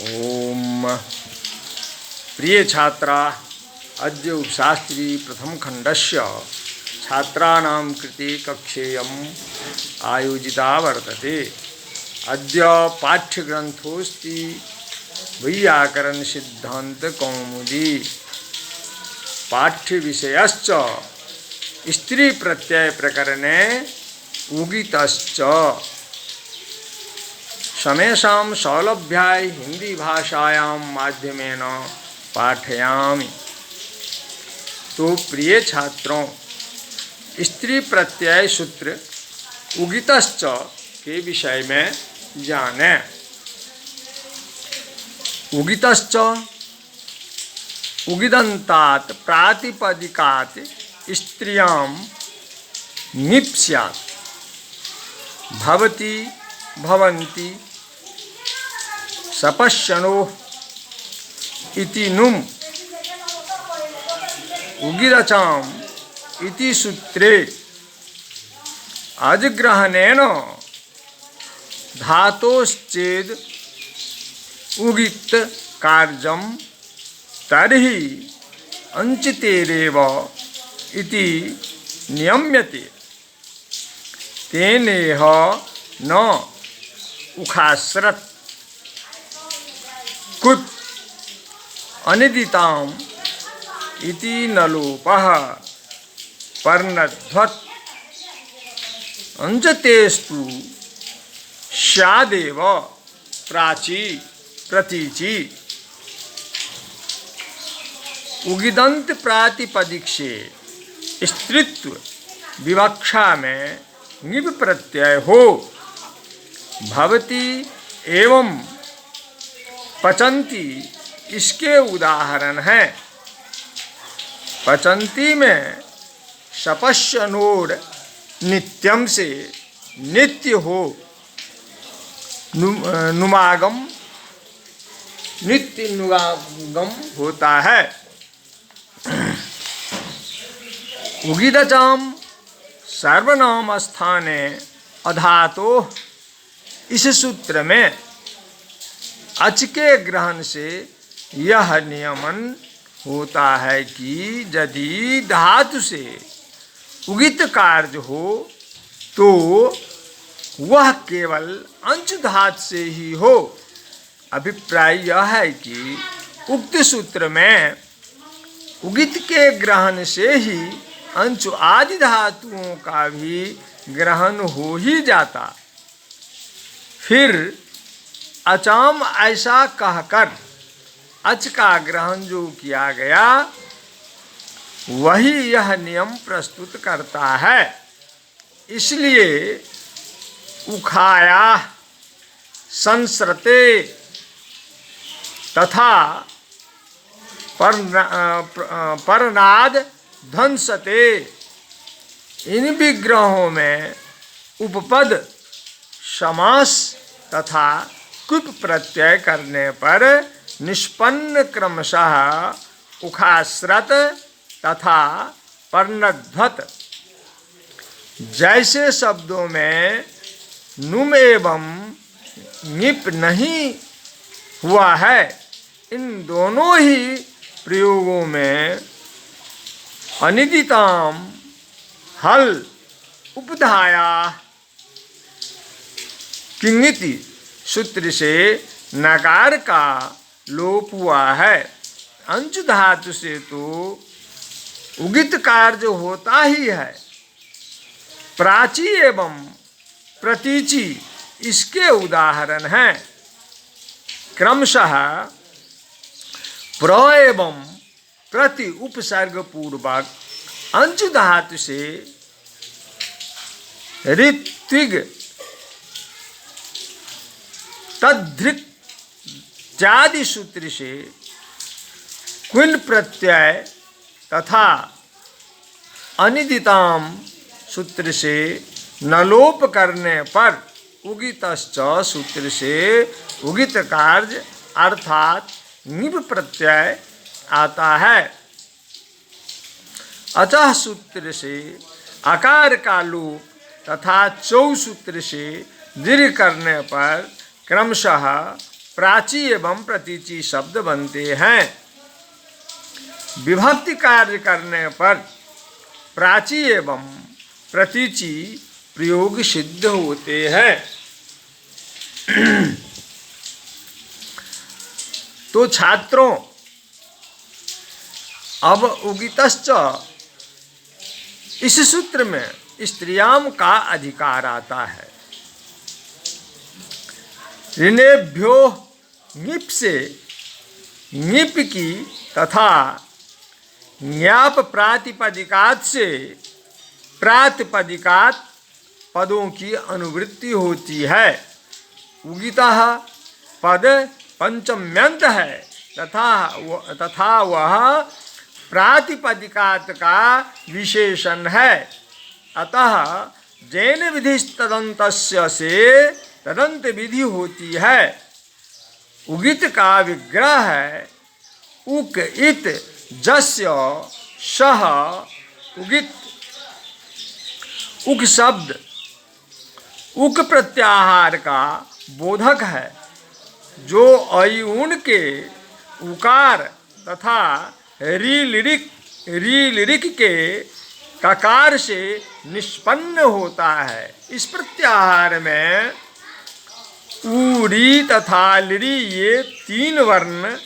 ओम प्रिय छात्रा, अद्य उपशास्त्री प्रथम खंडस्य छात्राणां कृते कक्षेयम् आयोजिता वर्तते। अद्य पाठ्यग्रन्थोऽस्ति वैयाकरणसिद्धान्तकौमुदी। पाठ्यविषयश्च स्त्रीप्रत्ययप्रकरणे उगितश्च। समेषां सौलभ्याय हिंदी भाषायां माध्यमेन पाठयामि। तो प्रिय छात्रों, स्त्री प्रत्यय सूत्र उगितश्च के विषय में जानें। उगितश्च उगिदन्तात् प्रातिपदिकात् स्त्रियां ङिप् स्यात्। भवति भवन्ति सपश्यनोः इति नुम् उगिरचाम् इति सूत्रे अजग्रहणेन धातोश्चेद उगित कार्यं तर्हि अंचितेरेव इति नियम्यते। तेनेह न उखास्रत् कुत् अनिदिताम् इति नलोपः पर्णध्वत् अंजतेस्तु स्यादेव प्राची प्रतीचि। उगिदंत प्रातिपदिक से स्त्रीत्व विवक्षा में ङिप् प्रत्यय हो। भवति एवं पचंती इसके उदाहरण हैं। पचंती में सपश्यनोर नित्यम से नित्य हो, नुमागम नित्य नुमागम होता है। उगिदचाम सर्वनाम स्थाने अधातो। इस सूत्र में अच के ग्रहण से यह नियमन होता है कि यदि धातु से उगित कार्य हो तो वह केवल अंश धातु से ही हो। अभिप्राय यह है कि उक्त सूत्र में उगित के ग्रहण से ही अंश आदि धातुओं का भी ग्रहण हो ही जाता। फिर अचाम ऐसा कहकर अच का ग्रहण जो किया गया वही यह नियम प्रस्तुत करता है। इसलिए उखाया संसृते तथा परनाद ध्वंसते इन विग्रहों में उपपद समास तथा कुप प्रत्यय करने पर निष्पन्न क्रमशः उखास्रत तथा पर्णध्वत जैसे शब्दों में नुम एवं ङिप् नहीं हुआ है, इन दोनों ही प्रयोगों में अनिदिताम हल उपधाया किंगिति सूत्र से नकार का लोप हुआ है। अंश धातु से तो उगित कार्य होता ही है। प्राची एवं प्रतीचि इसके उदाहरण हैं। क्रमशः प्र एवं प्रति उपसर्ग पूर्वक अंश धातु से ऋत्विग तद्धृक् इत्यादि सूत्र से क्विल प्रत्यय तथा अनिदिताम सूत्र से नलोप करने पर उगितश्च सूत्र से उगित कार्य अर्थात ङिप् प्रत्यय आता है। अतः सूत्र से आकार का लोप तथा चौ सूत्र से दीर्घ करने पर क्रमशः प्राची एवं प्रतीचि शब्द बनते हैं। विभक्ति कार्य करने पर प्राची एवं प्रतीचि प्रयोग सिद्ध होते हैं। तो छात्रों, अब उगितश्च इस सूत्र में स्त्रियाम का अधिकार आता है। ऋणेभ्यो ङिप से ङिप की तथा ज्ञाप प्रातिपदिकात से प्रातिपदिकात पदों की अनुवृत्ति होती है। उगितः पद पंचम्यंत है तथा वह प्रातिपदिकात का विशेषण है। अतः जैन विधिस्तदन्तस्य से तदंत विधि होती है। उगित का विग्रह है उक इत जस्य सह उगित। उक शब्द उक प्रत्याहार का बोधक है, जो अयूण के उकार तथा रीलिरिक के ककार से निष्पन्न होता है। इस प्रत्याहार में ऊरी तथा लिरी ये तीन वर्ण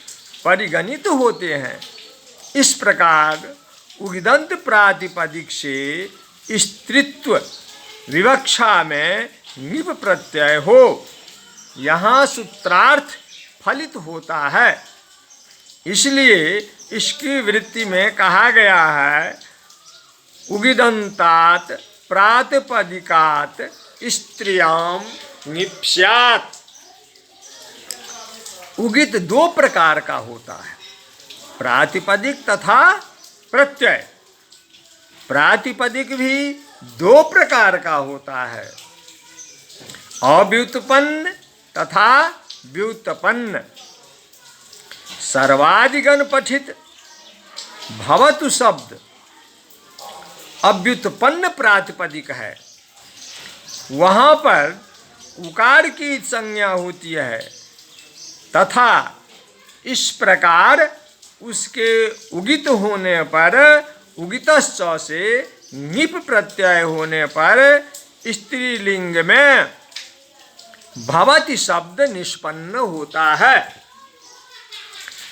परिगणित होते हैं। इस प्रकार उगिदंत प्रातिपदिक से स्त्रीत्व विवक्षा में ङिप प्रत्यय हो, यहाँ सूत्रार्थ फलित होता है। इसलिए इसकी वृत्ति में कहा गया है उगिदंतात प्रातिपदिकात स्त्रियाम ङिप स्यात्। उगित दो प्रकार का होता है, प्रातिपदिक तथा प्रत्यय। प्रातिपदिक भी दो प्रकार का होता है, अव्युत्पन्न तथा व्युत्पन्न। सर्वादिगण पठित भवतु शब्द अव्युत्पन्न प्रातिपदिक है। वहाँ पर उकार की संज्ञा होती है तथा इस प्रकार उसके उगित होने पर उगितश्च से ङिप प्रत्यय होने पर स्त्रीलिंग में भवति शब्द निष्पन्न होता है।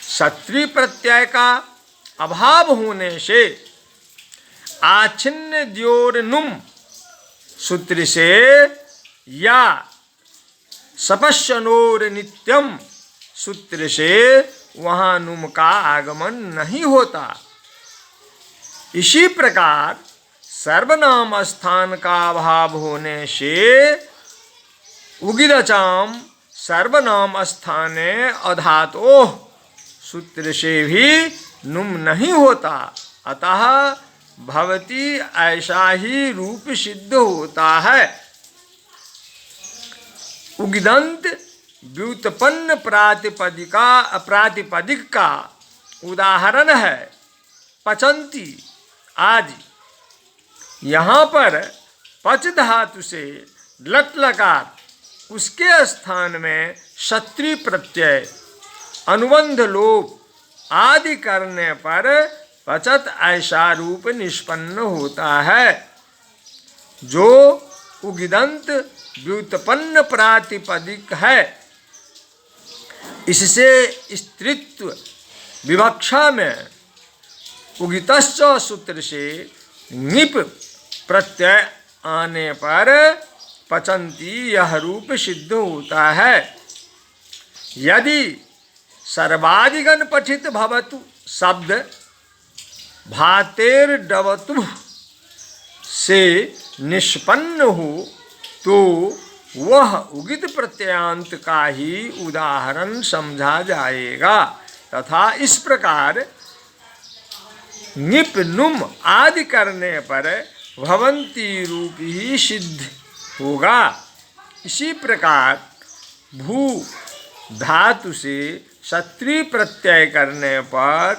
सत्री प्रत्यय का अभाव होने से आच्छिन्न द्योर्नुम सूत्र से या सपश्यनोर नित्यम सूत्र से वहाँ नुम का आगमन नहीं होता। इसी प्रकार सर्वनाम स्थान का अभाव होने से उगिदचाम सर्वनाम स्थाने अधातोः सूत्र से भी नुम नहीं होता। अतः भवती ऐसा ही रूप सिद्ध होता है। उगिदंत व्युत्पन्न प्रातिपदिक का उदाहरण है पचंती आदि। यहाँ पर पच धातु से लट लकार उसके स्थान में सत्री प्रत्यय अनुबंध लोप आदि करने पर पचत ऐसा रूप निष्पन्न होता है, जो उगिदंत व्युत्पन्न प्रातिपदिक है। इससे स्त्रीत्व विवक्षा में उगितश्च सूत्र से ङिप प्रत्यय आने पर पचंती यह रूप सिद्ध होता है। यदि सर्वादिगण पठित भवतु शब्द भातेर डवतु से निष्पन्न हो तो वह उगित प्रत्ययांत का ही उदाहरण समझा जाएगा तथा इस प्रकार ङिप नुम आदि करने पर भवंती रूप ही सिद्ध होगा। इसी प्रकार भू धातु से सत्री प्रत्यय करने पर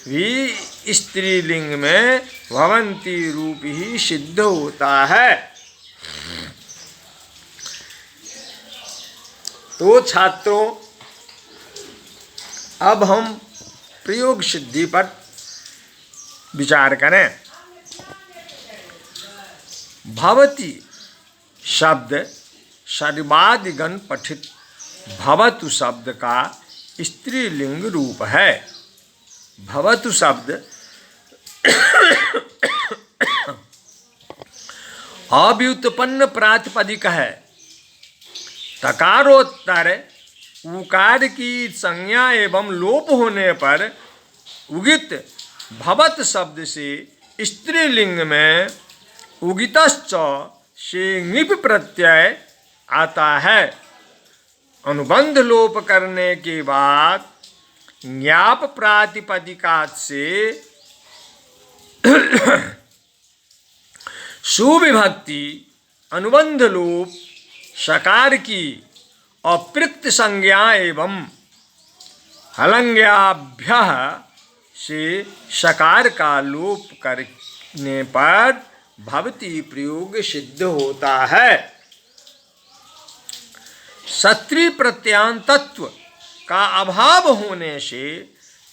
भी स्त्रीलिंग में भवंती रूप ही सिद्ध होता है। तो छात्रों, अब हम प्रयोग सिद्धि पर विचार करें। भवति शब्द सर्वादिगण पठित भवतु शब्द का स्त्रीलिंग रूप है। भवतु शब्द अव्युत्पन्न प्रातिपदिक है। तकारोत्तर उकार की संज्ञा एवं लोप होने पर उगित भवत शब्द से स्त्रीलिंग में उगितश्च से ङिप प्रत्यय आता है। अनुबंध लोप करने के बाद ज्ञाप प्रातिपदिका से सुविभक्ति अनुबंध लोप सकार की अप्रयुक्त संज्ञा एवं हलंग्याभ्य से सकार का लोप करने पर भवति प्रयोग सिद्ध होता है। सत्री प्रत्यांतत्व का अभाव होने से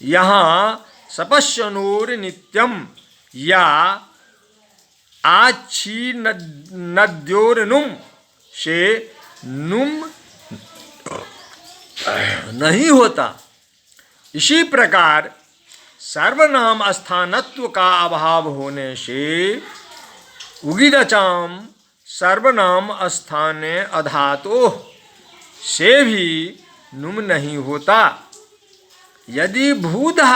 यहाँ सपश्यनोर नित्यम या आच्छी नद्योर नुम से नुम नहीं होता। इसी प्रकार सर्वनाम स्थानत्व का अभाव होने से उगिदचाम सर्वनाम स्थाने अधातो से भी नुम नहीं होता। यदि भूधा